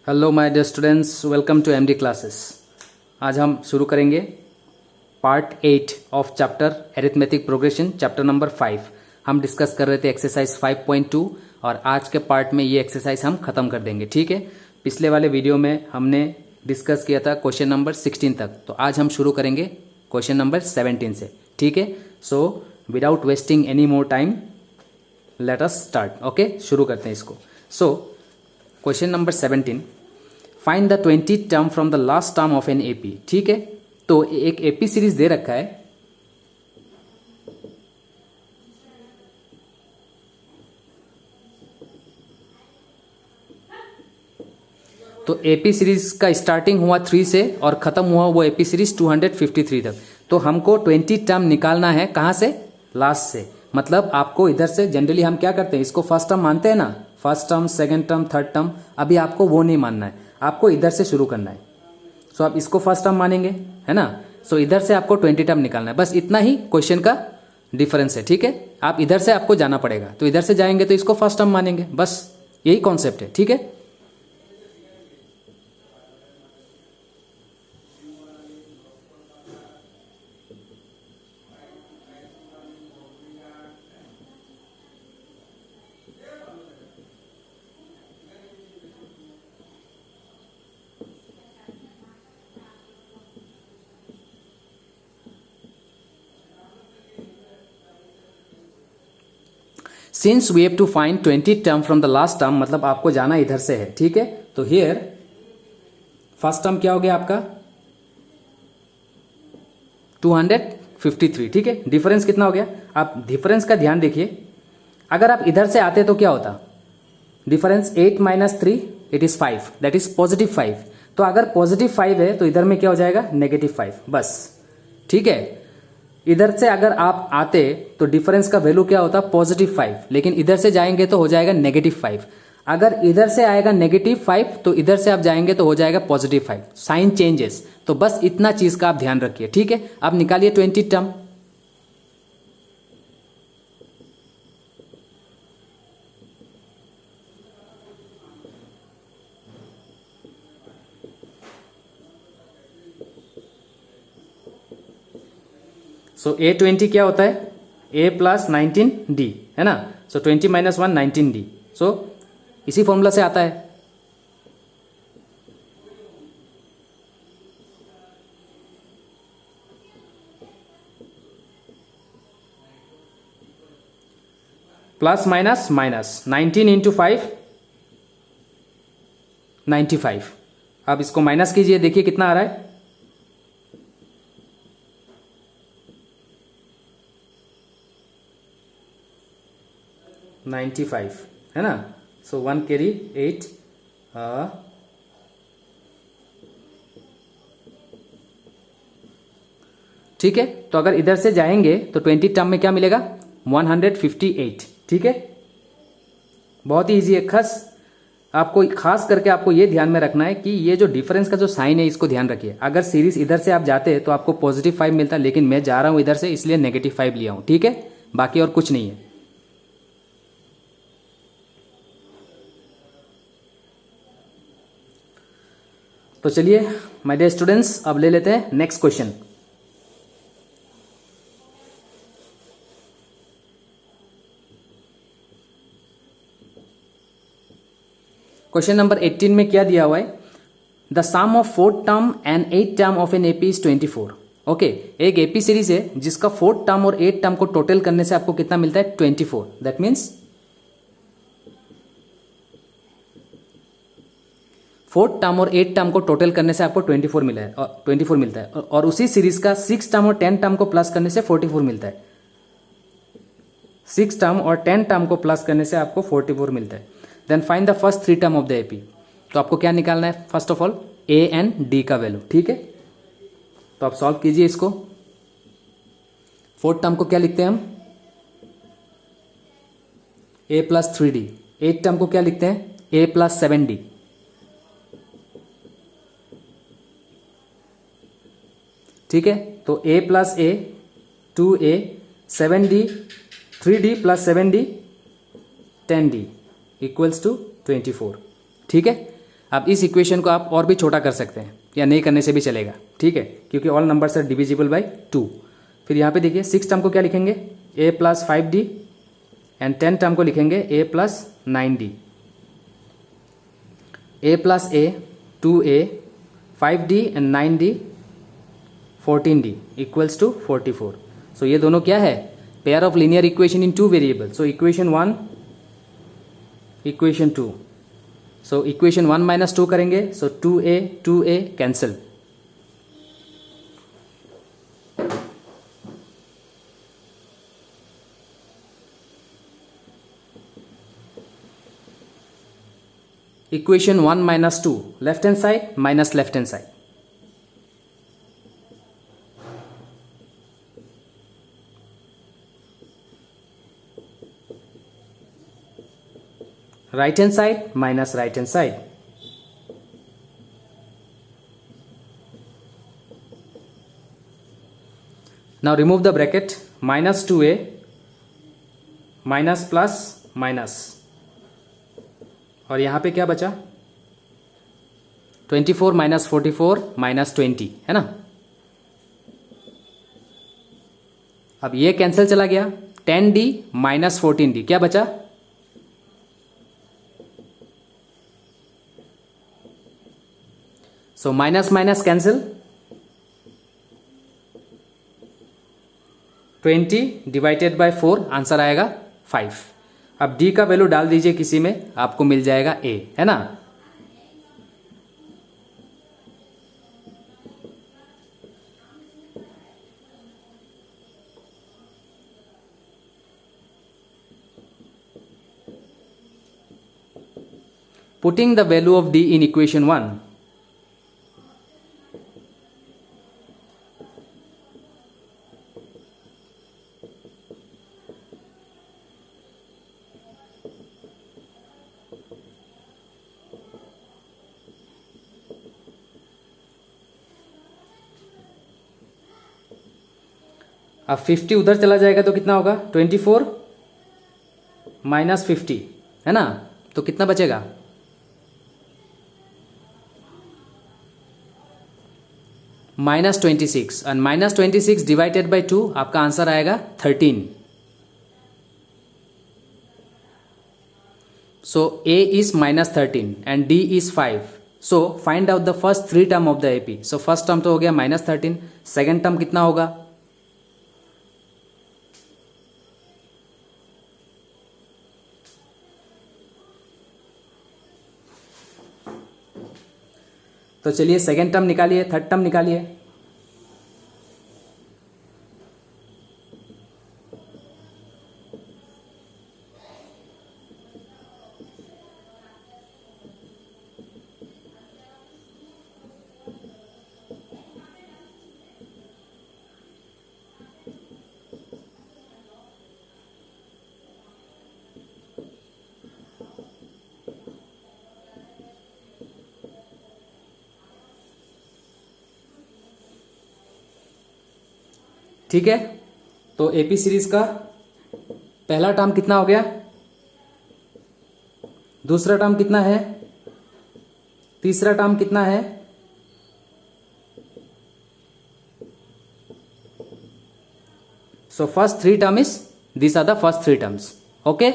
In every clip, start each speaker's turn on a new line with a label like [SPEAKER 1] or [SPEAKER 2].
[SPEAKER 1] Hello my dear students, welcome to MD classes. आज हम शुरू करेंगे part 8 of chapter arithmetic progression, chapter number 5। हम डिस्कस कर रहे थे एक्सरसाइज 5.2 और आज के पार्ट में ये एक्सरसाइज हम खत्म कर देंगे। ठीक है, पिछले वाले वीडियो में हमने डिस्कस किया था क्वेश्चन नंबर 16 तक, तो आज हम शुरू करेंगे क्वेश्चन नंबर 17 से। ठीक है, so without wasting any more time let us start. Okay, शुरू करते हैं इसको। So question number 17, find the 20th term from the last term of an AP. ठीक है, तो एक एपी सीरीज दे रखा है। तो एपी सीरीज का स्टार्टिंग हुआ 3 से और खत्म हुआ वो एपी सीरीज 253 तक। तो हमको 20 टर्म निकालना है। कहां से? लास्ट से। मतलब आपको इधर से, जनरली हम क्या करते हैं, इसको फर्स्ट टर्म मानते हैं ना, first term, second term, third term. अभी आपको वो नहीं मानना है, आपको इधर से शुरू करना है। सो आप इसको फर्स्ट टर्म मानेंगे, है ना। सो इधर से आपको 20 टर्म निकालना है। बस इतना ही क्वेश्चन का डिफरेंस है। ठीक है, आप इधर से आपको जाना पड़ेगा, तो इधर से जाएंगे तो इसको फर्स्ट टर्म मानेंगे। बस यही कॉन्सेप्ट है। ठीक है, since we have to find 20 term from the last term, मतलब आपको जाना इधर से है। ठीक है, तो हियर फर्स्ट टर्म क्या हो गया आपका 253। ठीक है, डिफरेंस कितना हो गया? आप डिफरेंस का ध्यान देखिए। अगर आप इधर से आते तो क्या होता? Difference 8 - 3 it is 5, that is positive 5। तो अगर पॉजिटिव 5 है तो इधर में क्या हो जाएगा? नेगेटिव 5। बस ठीक है, इधर से अगर आप आते तो डिफरेंस का वैल्यू क्या होता? पॉजिटिव 5, लेकिन इधर से जाएंगे तो हो जाएगा नेगेटिव 5। अगर इधर से आएगा नेगेटिव 5 तो इधर से आप जाएंगे तो हो जाएगा पॉजिटिव 5। Sign changes. तो बस इतना चीज का आप ध्यान रखिए। ठीक है, अब निकालिए 20 टर्म। सो A20 क्या होता है? A प्लस 19D, है ना। सो 20 - 1 19D। सो इसी फॉर्मूला से आता है। Plus minus minus 19 × 5 95। अब इसको माइनस कीजिए, देखिए कितना आ रहा है। 95, है ना। सो 1 कैरी 8। ठीक है, तो अगर इधर से जाएंगे तो 20 टर्म में क्या मिलेगा? 158। ठीक है, बहुत ही इजी है। खास करके आपको ये ध्यान में रखना है कि ये जो डिफरेंस का जो साइन है इसको ध्यान रखिए। अगर सीरीज इधर से आप जाते हैं तो आपको पॉजिटिव 5 मिलता, लेकिन मैं जा रहा हूं इधर से इसलिए नेगेटिव 5 लिया हूं। ठीक है, बाकी और कुछ नहीं है। तो चलिए माय डियर स्टूडेंट्स, अब ले लेते हैं नेक्स्ट क्वेश्चन। क्वेश्चन नंबर 18 में क्या दिया हुआ है? The sum of 4th term and 8th term of an AP is 24। Okay, एक एपी सीरीज है जिसका 4th टर्म और 8th टर्म को टोटल करने से आपको कितना मिलता है? 24। दैट मीन्स 4th टर्म और 8th टर्म को टोटल करने से आपको 24 मिला है, और 24 मिलता है। और उसी सीरीज का 6th टर्म और 10th टर्म को प्लस करने से 44 मिलता है। 6th टर्म और 10th टर्म को प्लस करने से आपको 44 मिलता है। Then find the first 3 term of the AP. तो आपको क्या निकालना है? First of all A and D का वैल्यू। ठीक है, तो आप सॉल्व कीजिए इसको। 4th टर्म को क्या लिखते हैं हम? a + 3d। 8th टर्म को क्या लिखते हैं? a + 7d। ठीक है, तो a + a 2a 7d 3d + 7d 10d equals to 24। ठीक है, अब इस इक्वेशन को आप और भी छोटा कर सकते हैं या नहीं करने से भी चलेगा, ठीक है, क्योंकि all numbers are divisible by 2। फिर यहाँ पे देखिए 6 टर्म को क्या लिखेंगे, a plus 5d and 10 term को लिखेंगे a plus 9d। a plus a 2a 5d and 9d 14d equals to 44। So ये दोनों क्या है, pair of linear equation in 2 variable. So equation 1 equation 2। So equation 1 minus 2 करेंगे, so 2a cancel. Equation 1 minus 2 left hand side minus left hand side. right hand side minus right hand side. Now remove the bracket, minus 2a minus plus minus, और यहाँ पे क्या बचा 24 minus 44 minus 20 है ना। अब ये कैंसिल चला गया, 10d माइनस 14d क्या बचा, so minus minus cancel, 20 divided by 4 answer आएगा 5। अब d का वैल्यू डाल दीजिए किसी में, आपको मिल जाएगा a, है ना। Putting the value of d in equation 1, अब 50 उधर चला जाएगा तो कितना होगा, 24 माइनस 50 है ना, तो कितना बचेगा, माइनस 26 और माइनस 26 डिवाइडेड बाई 2 आपका आंसर आएगा 13। सो a is minus 13 and d is 5. So find out the first 3 term of the AP. So first term तो हो गया minus 13, second term कितना होगा, तो चलिए सेकेंड टर्म निकालिए, थर्ड टर्म निकालिए। ठीक है, तो एपी सीरीज का पहला टर्म कितना हो गया, दूसरा टर्म कितना है, तीसरा टर्म कितना है, so first 3 term is, this are the first 3 terms, okay.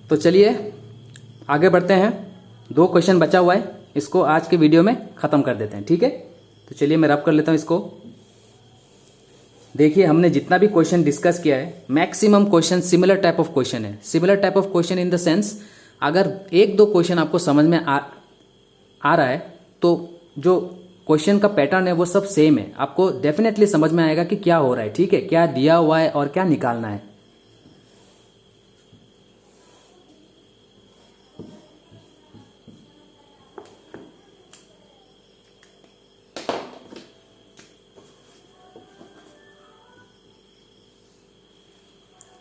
[SPEAKER 1] तो चलिए आगे बढ़ते हैं, 2 क्वेश्चन बचा हुआ है, इसको आज के वीडियो में खत्म कर देते हैं, ठीक है। तो चलिए मैं रब कर लेता हूं इसको। देखिए हमने जितना भी क्वेश्चन डिस्कस किया है, maximum question similar type of question है। Similar type of question in the sense, अगर 1-2 क्वेश्चन आपको समझ में आ रहा है तो जो क्वेश्चन का पैटर्न है वो सब सेम है, आपको डेफिनेटली समझ में आएगा कि क्या हो रहा है, ठीक है, क्या दिया हुआ है और क्या निकालना है।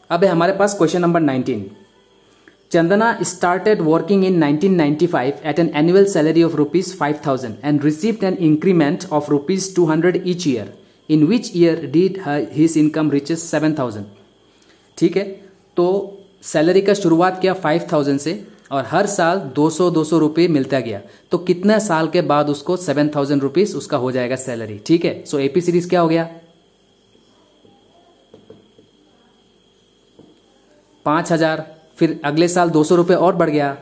[SPEAKER 1] अब है हमारे पास question number 19। Chandana started working in 1995 at an annual salary of ₹5,000 and received an increment of ₹200 each year in which year did his income reaches 7,000। ठीक है, तो सैलरी का शुरुआत किया 5,000 से और हर साल 200 रुपये मिलता गया, तो कितने साल के बाद उसको 7,000 रुपीज उसका हो जाएगा सैलरी। ठीक है, सो एपी सीरीज क्या हो गया, 5,000, फिर अगले साल 200 रुपये और बढ़ गया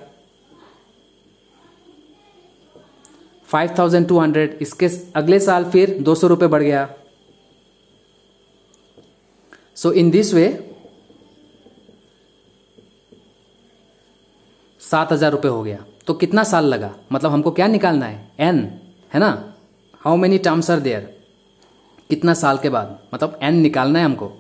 [SPEAKER 1] 5,200, इसके अगले साल फिर 200 रुपये बढ़ गया। सो इन दिस वे 7,000 रुपये हो गया। तो कितना साल लगा, मतलब हमको क्या निकालना है, एन, है ना, how many terms are there, कितना साल के बाद, मतलब एन निकालना है हमको।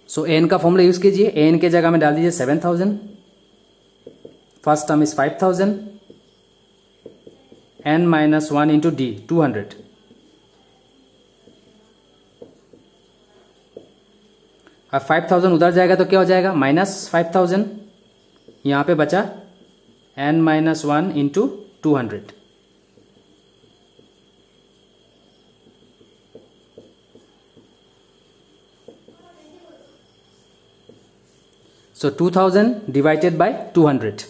[SPEAKER 1] सो एन का फॉर्मूला यूज कीजिए, एन के जगह में डाल दीजिए 7,000, first term is 5,000, N minus 1 into D 200। अब 5,000 उधर जाएगा तो क्या हो जाएगा, माइनस 5,000, यहां पे बचा N minus 1 into 200। So 2000 divided by 200.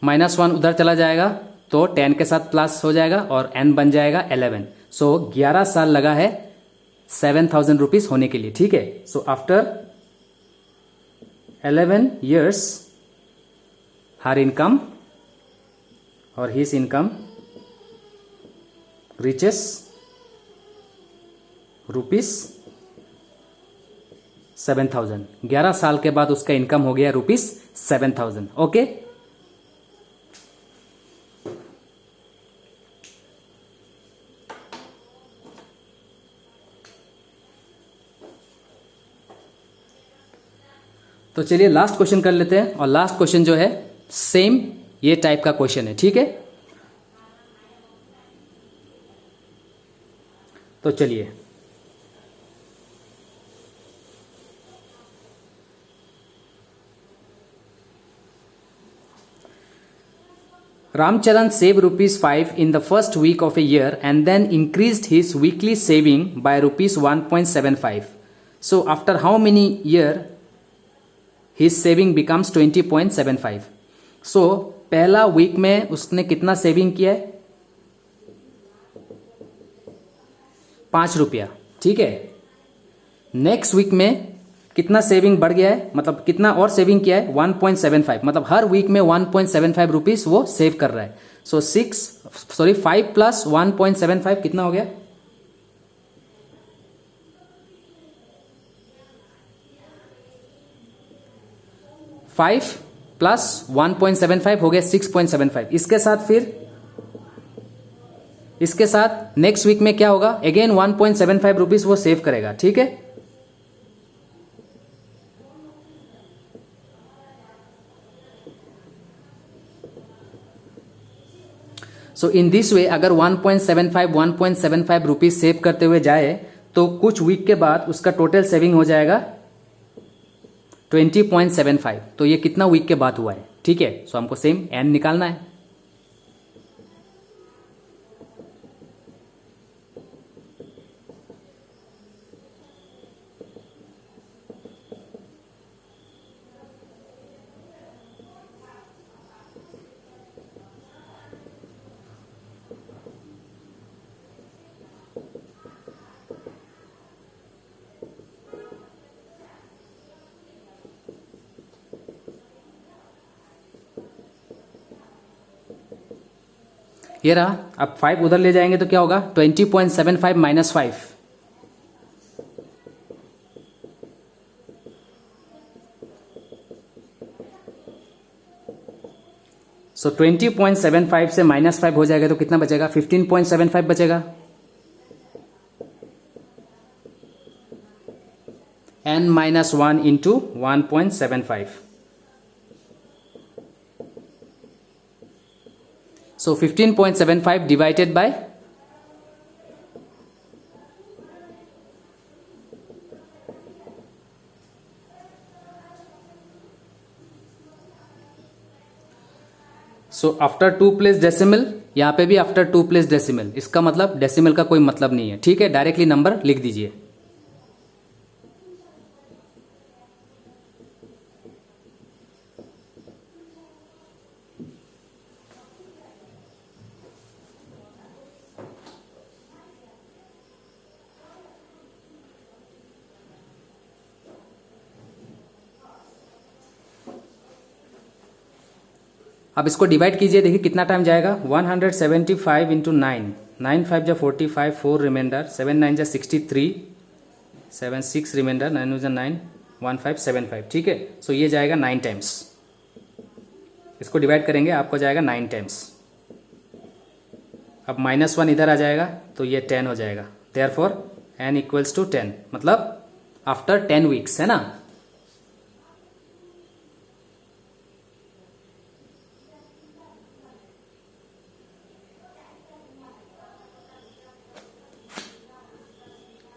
[SPEAKER 1] -1 उधर चला जाएगा तो 10 के साथ प्लस हो जाएगा और n बन जाएगा 11। सो 11 साल लगा है 7,000 रुपीज होने के लिए। ठीक है, सो आफ्टर 11 years हर इनकम और हिज इनकम रिचेस रुपीस 7,000। 11 साल के बाद उसका इनकम हो गया रुपीस 7,000। ओके, तो चलिए लास्ट क्वेश्चन कर लेते हैं। और लास्ट क्वेश्चन जो है सेम ये टाइप का क्वेश्चन है। ठीक है, तो चलिए Ramcharan saved ₹5 in the first week of a year and then increased his weekly saving by ₹1.75. So after how many year his saving becomes 20.75. So पहला वीक में उसने कितना सेविंग किया है, 5 रुपया। ठीक है, नेक्स्ट वीक में कितना सेविंग बढ़ गया है, मतलब कितना और सेविंग किया है, 1.75, मतलब हर वीक में 1.75 रुपीज वो सेव कर रहा है। सो 5 प्लस 1.75 कितना हो गया, 5 प्लस 1.75 हो गया 6.75। इसके साथ नेक्स्ट वीक में क्या होगा, अगेन 1.75 रुपीज वो सेव करेगा। ठीक है, सो इन दिस वे अगर 1.75 रुपीज सेव करते हुए जाए तो कुछ वीक के बाद उसका टोटल सेविंग हो जाएगा 20.75। तो ये कितना वीक के बाद हुआ है। ठीक है, सो हमको सेम एन निकालना है। ये रहा, अब 5 उधर ले जाएंगे तो क्या होगा, 20.75 माइनस 5, सो 20.75 से -5 हो जाएगा तो कितना बचेगा? 15.75 बचेगा। n-1 into 1.75। So 15.75 divided by so after 2 place decimal, यहां पे भी आफ्टर 2 प्लेस डेसिमल, इसका मतलब डेसिमल का कोई मतलब नहीं है, ठीक है। डायरेक्टली नंबर लिख दीजिए। अब इसको डिवाइड कीजिए, देखिए कितना टाइम जाएगा। 175 इंटू 9, 9 5 जा 45, 4 रिमाइंडर, 7 9 जा 63, 7 6 रिमाइंडर, 9 जा 9, 1575, ठीक है। सो ये जाएगा 9 टाइम्स। इसको डिवाइड करेंगे, आपको जाएगा 9 टाइम्स। अब -1 इधर आ जाएगा तो ये 10 हो जाएगा। देयरफॉर n इक्वल्स टू 10, मतलब आफ्टर 10 वीक्स, है ना।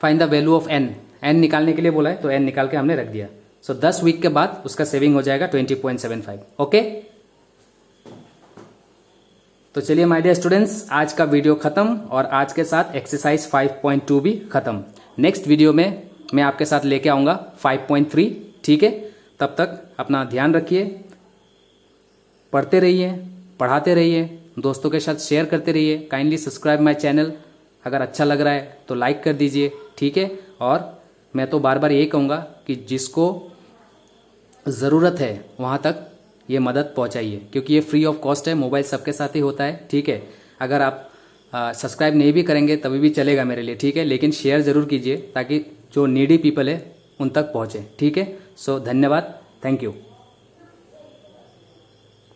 [SPEAKER 1] Find the value of n, n निकालने के लिए बोला है तो n निकाल के हमने रख दिया। सो 10 वीक के बाद उसका सेविंग हो जाएगा 20.75। ओके, तो चलिए माय डियर स्टूडेंट्स, आज का वीडियो खत्म और आज के साथ एक्सरसाइज 5.2 भी खत्म। नेक्स्ट वीडियो में मैं आपके साथ लेके आऊंगा 5.3, ठीक है। तब तक अपना ध्यान रखिए, पढ़ते रहिए, पढ़ाते रहिए, दोस्तों के साथ शेयर करते रहिए। काइंडली सब्सक्राइब माय चैनल, अगर अच्छा लग रहा है तो लाइक कर दीजिए, ठीक है। और मैं तो बार बार यही कहूँगा कि जिसको ज़रूरत है वहाँ तक ये मदद पहुँचाइए, क्योंकि ये फ्री ऑफ कॉस्ट है, मोबाइल सबके साथ ही होता है, ठीक है। अगर आप सब्सक्राइब नहीं भी करेंगे तभी भी चलेगा मेरे लिए, ठीक है, लेकिन शेयर ज़रूर कीजिए ताकि जो नीडी पीपल है उन तक पहुँचे, ठीक है। सो धन्यवाद, थैंक यू।